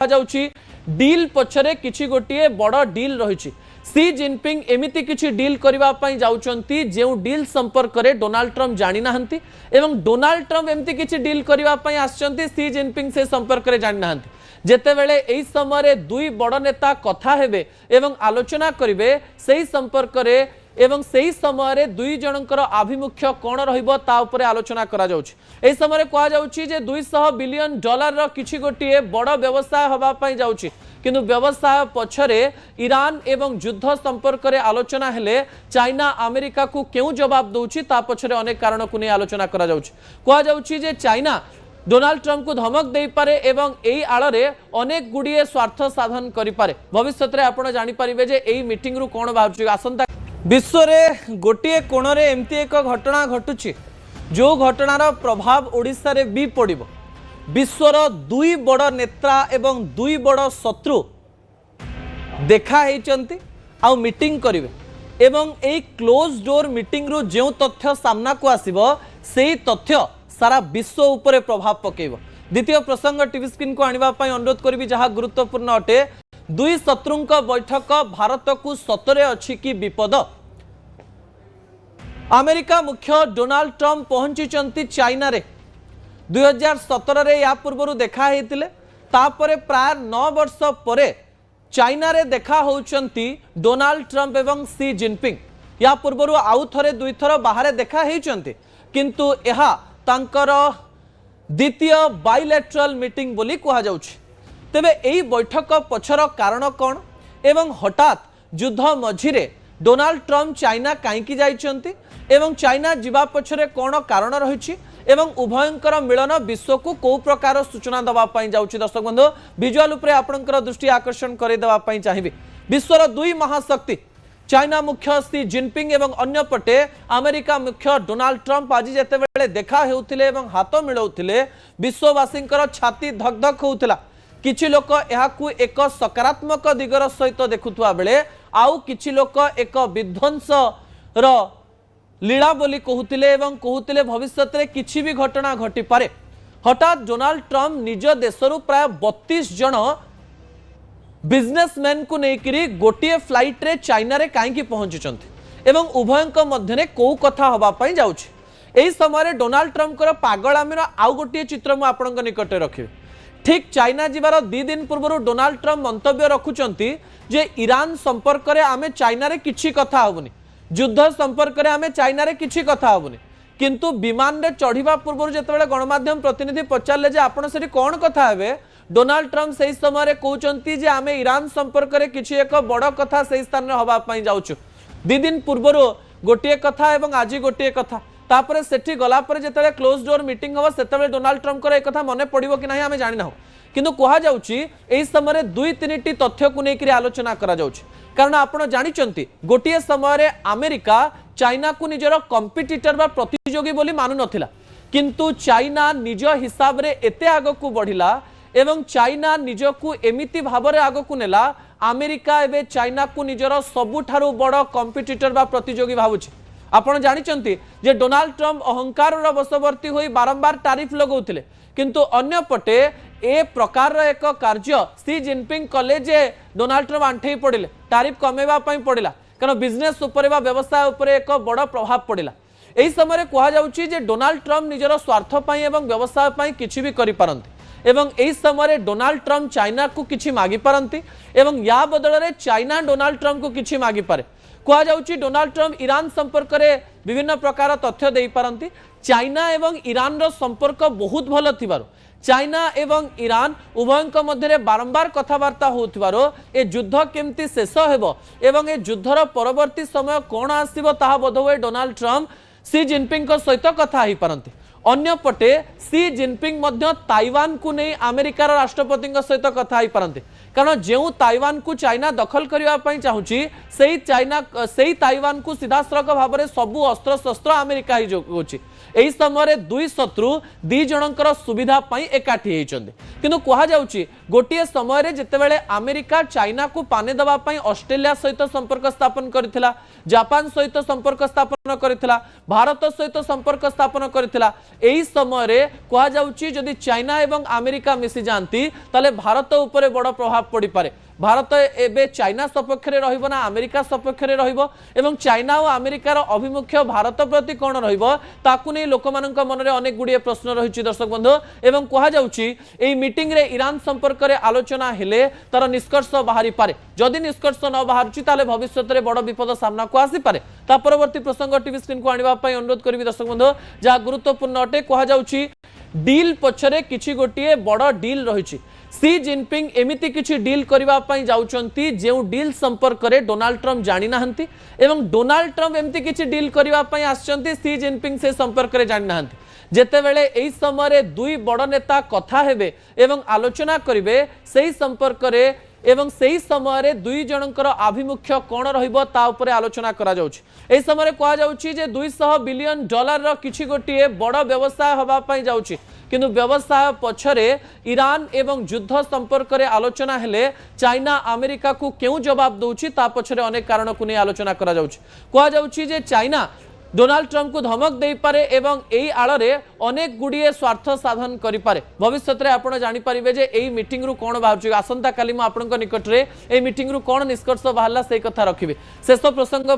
जाउची डील पछरे किछि गोटिए बड़ डील रही। सी जिनपिंग एमिति किछि डील करबा पई जाउचंती जेउ डील संपर्क रे डोनाल्ड ट्रम्प जानि नाहंती एवं डोनाल्ड ट्रम्प एमिति किछि डील करबा पई आछंती सी जिनपिंग से संपर्क रे जानि नाहंती। जेतेबेले एई समय दुई बड़ नेता कथा हेबे एवं आलोचना करिवे सेही संपर्क रे एवं सेही समय दुई जनकर आभिमुख्य कौन रहिबो ता उपरे आलोचना करा जाउछि। एही समय कहा जाउछि जे 200 बिलियन डॉलर रो किछि गोटिए बड़ व्यवसाय हबा पई जाउछि, किंतु व्यवसाय पछरे ईरान एवं युद्ध संपर्क रे आलोचना हेले चाइना अमेरिका को क्यों जवाब दउछि ता पछरे अनेक कारण को नै आलोचना करा जाउछि। कहा जाउछि जे चाइना डोनाल्ड ट्रम्प को धमक दे पारे एवं एई आଳରେ अनेक गुड़िए स्वार्थ साधन करि पारे। भविष्य रे आपण जानि परिबे जे एई मीटिंग रु कोन बाहरछि। आसंता विश्व रे गोटे कोण रे एमती एक घटना घटुछि जो घटनार प्रभाव ओडिशा रे भी पड़िबो। विश्वर दुई बड़ नेता एवं दुई बड़ शत्रु देखा हेचंती आ मीटिंग करिवे एवं एई क्लोज डोर मीटिंग रु जेउ तथ्य सामना को आसीबो सेही तथ्य सारा विश्व उपरे प्रभाव पकेइबो। द्वितीय प्रसंग टीवी स्क्रीन को आनिबा पई अनुरोध करबी जहा गुरुत्वपूर्ण अटे। दुई शत्रुंक बैठक भारत को सतरे अछि कि विपद। अमेरिका मुख्य डोनाल्ड ट्रम्प पहुंची चाइना रे 2017 रे या पूर्व देखा हेतिले तापरे प्राय 9 वर्ष परे चाइना रे देखा होउचंती डोनाल्ड ट्रम्प एवं सी जिनपिंग। या पूर्व आउ थरे दुई थर बाहर देखा हेचंती किंतु एहा तांकर द्वितीय बाइलेटरल मीटिंग बोली कहा जाउछि। तेबे एई बैठक पछर कारण कौन एवं हठात युद्ध मझिरे डोनाल्ड ट्रम्प चाइना कहीं जाइछंती एवं चाइना जीवा पछरे कौन कारण रही एवं उभयंकर मिलन विश्व को कौ प्रकार सूचना दवा पई जाउछि। दर्शक बंधु विजुअल उपरे आपनकर दृष्टि आकर्षण करे दवा पई चाहिबे। विश्वर दुई महाशक्ति चाइना मुख्य सी जिनपिंग एवं अन्य पटे अमेरिका मुख्य डोनाल्ड ट्रम्प आज जेतेबेले देखा हेउथिले एवं हाथ मिलाउथिले विश्ववासी छाती धक धक होउथिला। किछि लोक एहाकू एक सकारात्मक दिगर सहित देखुथुआ बेले आउ किछि लोक एक विध्वंस रो लीला बोली कहूतिले एवं कहूतिले भविष्य रे किछि भी घटना घटी पारे। हठात डोनाल्ड ट्रम्प निज देशरु प्राय 32 जन बिजनेसमैन को लेकरी गोटे फ्लाइट रे चाइना रे काईकी पहुंचुचंती एवं उभयंक मध्यने को कथा हबा पई जाउछि। एही समय डोनाल्ड ट्रम्प कर पागलामीर आउ गोटे चित्र मु आपनक निकटे रखिबे। ठीक चाइना जीवार 2 दिन पूर्व डोनाल्ड ट्रम्प मंतव्य रखुचंती जे ईरान संपर्क रे आमे चाइना रे किछि कथा हबुनी, युद्ध संपर्क रे आमे चाइना रे किछि कथा हबुनी। किंतु विमान रे चढ़िबा पूर्व जेतेबेले गणमाध्यम प्रतिनिधि पचारले जे आपण सेठी कोन कथा हेबे डोनाल्ड ट्रम्प सही समय रे कहउचंती जे आमे ईरान संपर्क रे किछि एक बड़ कथा सही स्थान रे हबा पई जाउछु। 2 दिन पूर्व गोटे कथा एवं आज गोटे कथा तापरे सेठी गला पर जेतेबेले क्लोज डोर मीटिंग हबो सेतेबेले डोनाल्ड ट्रम्प कर एक कथा मने पड़िबो कि नाही आमे जानि नाहु, किंतु कहा जाउछि एही समय 2-3टी तथ्य को लेकरी आलोचना करा जाउछि। कारण आपण जानिचंती गोटे समय रे अमेरिका चाइना को निजर कंपिटिटर बा प्रतियोगी बोली मानु नथिला, किंतु चाइना निज हिसाब रे एते आगो को बढ़िला एवं चाइना निजकू एमिति भाव में आग को नेला अमेरिका एवं चाइना को निजर सबुठारु बड़ कंपिटिटर बा प्रतियोगी भावुछि। आपण जानिचंती जे डोनाल्ड ट्रम्प अहंकार वशवर्ती होई बारंबार टैरिफ लगाउथिले, किंतु अन्य पटे ए प्रकार एक कार्य सी जिनपिंग कले जे डोनाल्ड ट्रम्प आंठे पड़िले टैरिफ कमेवा पई पड़िला कारण बिजनेस उपरे बा व्यवसाय उपरे एक बड़ प्रभाव पड़िला। एही समय कहा जाउछि जे डोनाल्ड ट्रम्प निजर स्वार्थ पई एवं व्यवसाय पई किछि भी करि पारंती एवं एही समय डोनाल्ड ट्रम्प चाइना को किछि मागी पारंती एवं या बदल रे चाइना डोनाल्ड ट्रम्प को किछि मागी पारे। कहा जाउछि डोनाल्ड ट्रम्प ईरान संपर्क रे विभिन्न प्रकार तथ्य देई पारंती। चाइना एवं ईरान रो संपर्क बहुत भल थिबारो चाइना एवं ईरान उभयंक मध्य बारंबार कथबार्ता होथिबारो ए युद्ध केमती शेष हेबो एवं ए युद्धर परवर्ती समय कोन आसीबो ताहा बोधवे डोनाल्ड ट्रम्प सी जिनपिंग को सहित कथा ही पारंती। अन्य पटे सी जिनपिंग मध्य ताइवान को नहीं अमेरिकार राष्ट्रपति सहित कथा ही पारंती कारण जो ताइवान को चाइना दखल करने चाहूँगी से ताइवान को सीधासलख भाव में सबू अस्त्र शस्त्र अमेरिका ही जोगुची एही समय दुई शत्रु दी जनकर सुविधा पई एकाठी होइचंदी किंतु कहा जाउची गोटिए समय रे जेतेबेले अमेरिका चाइना को पाने दबा पई ऑस्ट्रेलिया सहित संपर्क स्थापन करथिला, जापान सहित संपर्क स्थापन करथिला, भारत सहित संपर्क स्थापन करथिला। एही समय रे कहा जाउची जदि चाइना एवं अमेरिका मिसी जानती ताले भारत उपरे बड़ प्रभाव पड़ी पारे। भारत एबे चाइना सपक्ष रे रहिबो ना अमेरिका सपक्ष रे रहिबो एवं चाइना और अमेरिकार अभिमुख्य भारत प्रति कोन रहिबो ताकु नै लोकमानक मन रे अनेक गुडिए प्रश्न रहिछि दर्शक बंधु। एवं कहा जाउछि एई मीटिंग रे ईरान संपर्क रे आलोचना हेले तार निष्कर्ष बाहरी पारे। जदि निष्कर्ष न बाहरछि ताले भविष्य रे बड़ विपद सामना को आसी पारे। ता परवर्ती प्रसंग टीवी स्क्रीन को आनिबा पई अनुरोध करबी दर्शक बंधु। जा गुरुत्वपूर्ण अटे कहा जाउछि डील पछरे किछि गोटिए बड़ डील रहिछि। सी जिनपिंग एमिति किछि डील करिबा पई जाउचंती जेउ डील संपर्क रे डोनाल्ड ट्रम्प जानि नाहंती एवं डोनाल्ड ट्रम्प एमिति किछि डील करिबा पई आछंती सी जिनपिंग से संपर्क रे जानि नाहंती। जेतेबेले एई समय रे दुई बड़ नेता कथा हेबे एवं आलोचना करिवे सेही संपर्क रे एवं सही समय रे दुई जनकर आभिमुख्य कोण रहिबो ता उपरे आलोचना करा जाउछि। एई समय रे कहा जाउछि जे 200 बिलियन डॉलर रो किछि गोटिए बड़ व्यवसाय होबा पई जाउछि किंतु व्यवसाय पछरे ईरान एवं युद्ध संपर्क रे आलोचना हेले चाइना अमेरिका को क्यों जवाब दउछि ता पछरे अनेक कारण को नै आलोचना करा जाउछि। कहा जाउछि जे चाइना डोनाल्ड ट्रम्प को धमक दे पारे एवं एई आଳରେ अनेक गुडिए स्वार्थ साधन करि पारे। भविष्य रे आपण जानि परिबे जे एई मीटिंग रु कोन बाहरछि। आसंता काली म आपनक निकट रे एई मीटिंग रु कोन निष्कर्ष बाहरला सेई कथा रखिबे। शेष प्रसंग